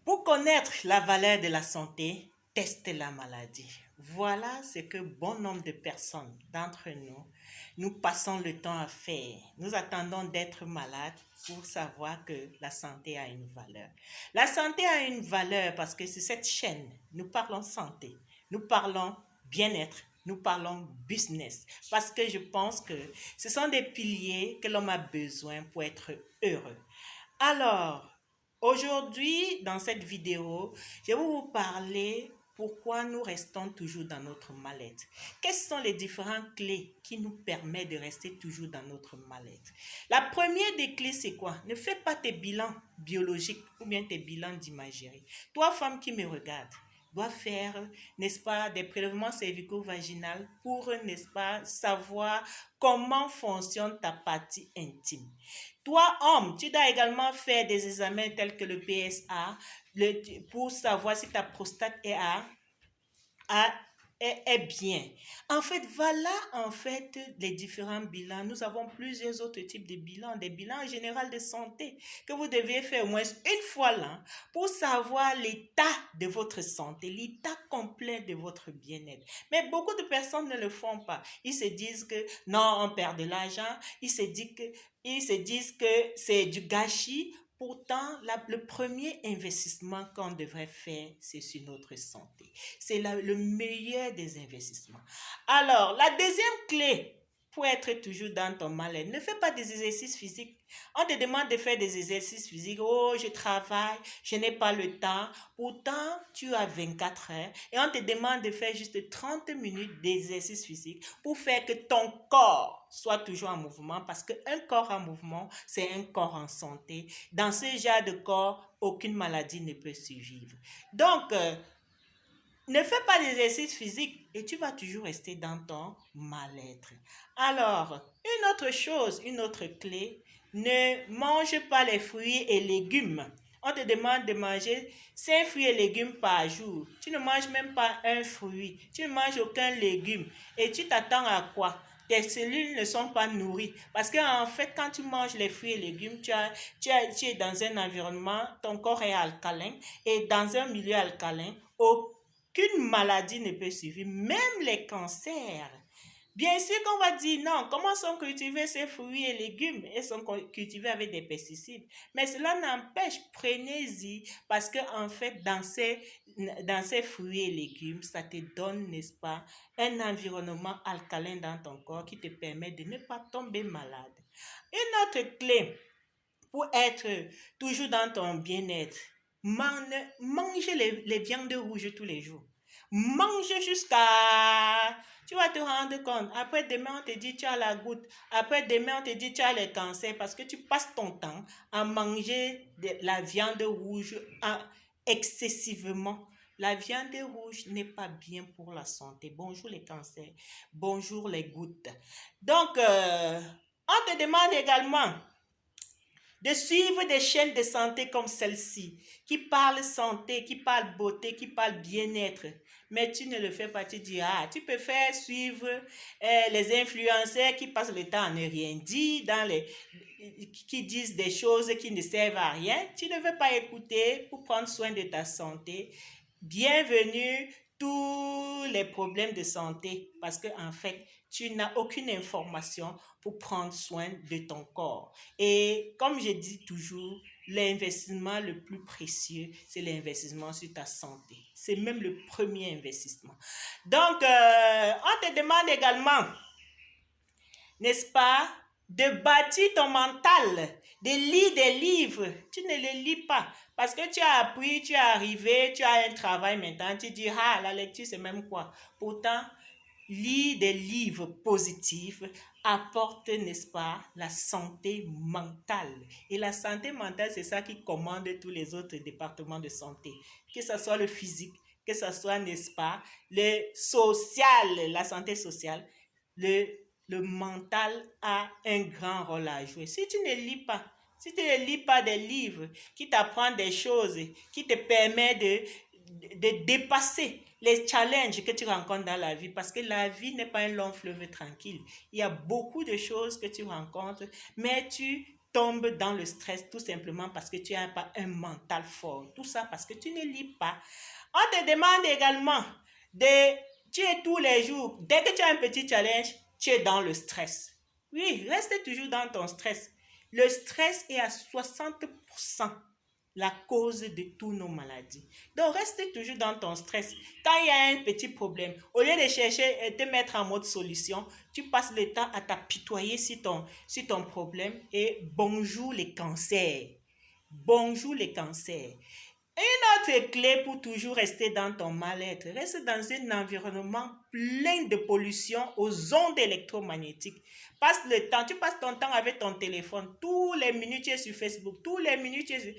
Pour connaître la valeur de la santé, teste la maladie. Voilà ce que bon nombre de personnes d'entre nous passons le temps à faire. Nous attendons d'être malades pour savoir que la santé a une valeur. La santé a une valeur parce que c'est cette chaîne. Nous parlons santé, nous parlons bien-être, nous parlons business. Parce que je pense que ce sont des piliers que l'homme a besoin pour être heureux. Alors, aujourd'hui, dans cette vidéo, je vais vous parler pourquoi nous restons toujours dans notre mal-être. Quelles sont les différentes clés qui nous permettent de rester toujours dans notre mal-être? La première des clés, c'est quoi? Ne fais pas tes bilans biologiques ou bien tes bilans d'imagerie. Toi, femme qui me regarde, doit faire, n'est-ce pas, des prélèvements cervico-vaginaux pour, n'est-ce pas, savoir comment fonctionne ta partie intime. Toi, homme, tu dois également faire des examens tels que le PSA pour savoir si ta prostate à- est bien. En fait, voilà les différents bilans. Nous avons plusieurs autres types de bilans, des bilans en général de santé que vous devez faire au moins une fois l'an pour savoir l'état de votre santé, l'état complet de votre bien-être. Mais beaucoup de personnes ne le font pas. Ils se disent que non, on perd de l'argent. Ils se disent que c'est du gâchis. Pourtant, le premier investissement qu'on devrait faire, c'est sur notre santé. C'est le meilleur des investissements. Alors, la deuxième clé pour être toujours dans ton mal-être, ne fais pas des exercices physiques. On te demande de faire des exercices physiques. Oh, je travaille, je n'ai pas le temps. Pourtant, tu as 24 heures et on te demande de faire juste 30 minutes d'exercice physique pour faire que ton corps soit toujours en mouvement parce qu'un corps en mouvement, c'est un corps en santé. Dans ce genre de corps, aucune maladie ne peut survivre. Donc, ne fais pas d'exercice physique et tu vas toujours rester dans ton mal-être. Alors, une autre chose, une autre clé, ne mange pas les fruits et légumes. On te demande de manger 5 fruits et légumes par jour. Tu ne manges même pas un fruit. Tu ne manges aucun légume. Et tu t'attends à quoi? Tes cellules ne sont pas nourries. Parce qu'en fait, quand tu manges les fruits et légumes, tu es dans un environnement, ton corps est alcalin. Et dans un milieu alcalin, aucune maladie ne peut suivre, même les cancers. Bien sûr qu'on va dire non, comment sont cultivés ces fruits et légumes? Ils sont cultivés avec des pesticides. Mais cela n'empêche, prenez-y, parce que en fait, dans ces fruits et légumes, ça te donne, n'est-ce pas, un environnement alcalin dans ton corps qui te permet de ne pas tomber malade. Une autre clé pour être toujours dans ton bien-être, mange les viandes rouges tous les jours. Mange jusqu'à... Tu vas te rendre compte. Après demain, on te dit tu as la goutte. Après demain, on te dit tu as le cancer parce que tu passes ton temps à manger la viande rouge excessivement. La viande rouge n'est pas bien pour la santé. Bonjour les cancers. Bonjour les gouttes. Donc, on te demande également de suivre des chaînes de santé comme celle-ci, qui parlent santé, qui parlent beauté, qui parlent bien-être. Mais tu ne le fais pas, tu dis, ah, tu peux faire suivre les influenceurs qui passent le temps à ne rien dire, qui disent des choses qui ne servent à rien. Tu ne veux pas écouter pour prendre soin de ta santé. Bienvenue tous les problèmes de santé parce que en fait, tu n'as aucune information pour prendre soin de ton corps. Et comme je dis toujours, l'investissement le plus précieux, c'est l'investissement sur ta santé. C'est même le premier investissement. Donc, on te demande également, n'est-ce pas, de bâtir ton mental, de lire des livres. Tu ne les lis pas parce que tu as appris, tu es arrivé, tu as un travail maintenant, tu dis, ah, la lecture c'est même quoi. Pourtant, lire des livres positifs apporte, n'est-ce pas, la santé mentale. Et la santé mentale, c'est ça qui commande tous les autres départements de santé, que ce soit le physique, que ce soit, n'est-ce pas, le social, la santé sociale, le mental a un grand rôle à jouer. Si tu ne lis pas, si tu ne lis pas des livres qui t'apprennent des choses, qui te permettent de dépasser les challenges que tu rencontres dans la vie, parce que la vie n'est pas un long fleuve tranquille. Il y a beaucoup de choses que tu rencontres, mais tu tombes dans le stress tout simplement parce que tu n'as pas un mental fort. Tout ça parce que tu ne lis pas. On te demande également de tuer tous les jours. Dès que tu as un petit challenge, tu es dans le stress. Oui, reste toujours dans ton stress. Le stress est à 60% la cause de toutes nos maladies. Donc, reste toujours dans ton stress. Quand il y a un petit problème, au lieu de chercher et te mettre en mode solution, tu passes le temps à t'apitoyer sur ton problème et bonjour les cancers. Bonjour les cancers. Une autre clé pour toujours rester dans ton mal-être, reste dans un environnement plein de pollution aux ondes électromagnétiques. Tu passes ton temps avec ton téléphone, tous les minutes tu es sur Facebook, tous les minutes tu es sur...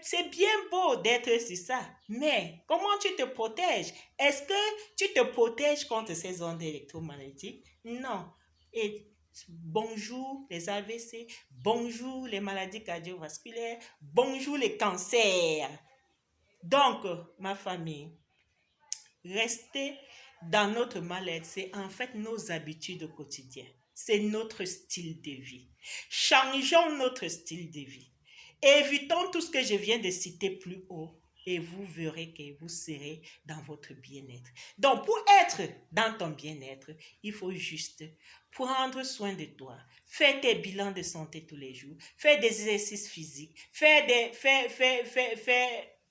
C'est bien beau d'être sur ça, mais comment tu te protèges? Est-ce que tu te protèges contre ces ondes électromagnétiques? Non. Et bonjour les AVC, bonjour les maladies cardiovasculaires, bonjour les cancers. Donc, ma famille, rester dans notre mal-être, c'est en fait nos habitudes quotidiennes. C'est notre style de vie. Changeons notre style de vie. Évitons tout ce que je viens de citer plus haut et vous verrez que vous serez dans votre bien-être. Donc, pour être dans ton bien-être, il faut juste prendre soin de toi, faire tes bilans de santé tous les jours, faire des exercices physiques,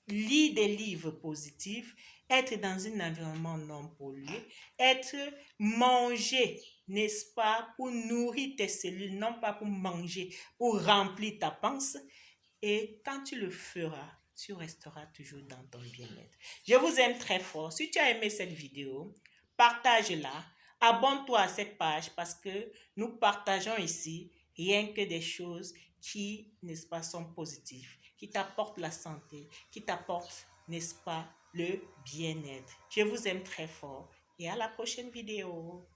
lire des livres positifs, être dans un environnement non pollué, manger, n'est-ce pas, pour nourrir tes cellules, non pas pour manger, pour remplir ta panse. Et quand tu le feras, tu resteras toujours dans ton bien-être. Je vous aime très fort. Si tu as aimé cette vidéo, partage-la. Abonne-toi à cette page parce que nous partageons ici rien que des choses qui, n'est-ce pas, sont positives, qui t'apportent la santé, qui t'apportent, n'est-ce pas, le bien-être. Je vous aime très fort et à la prochaine vidéo.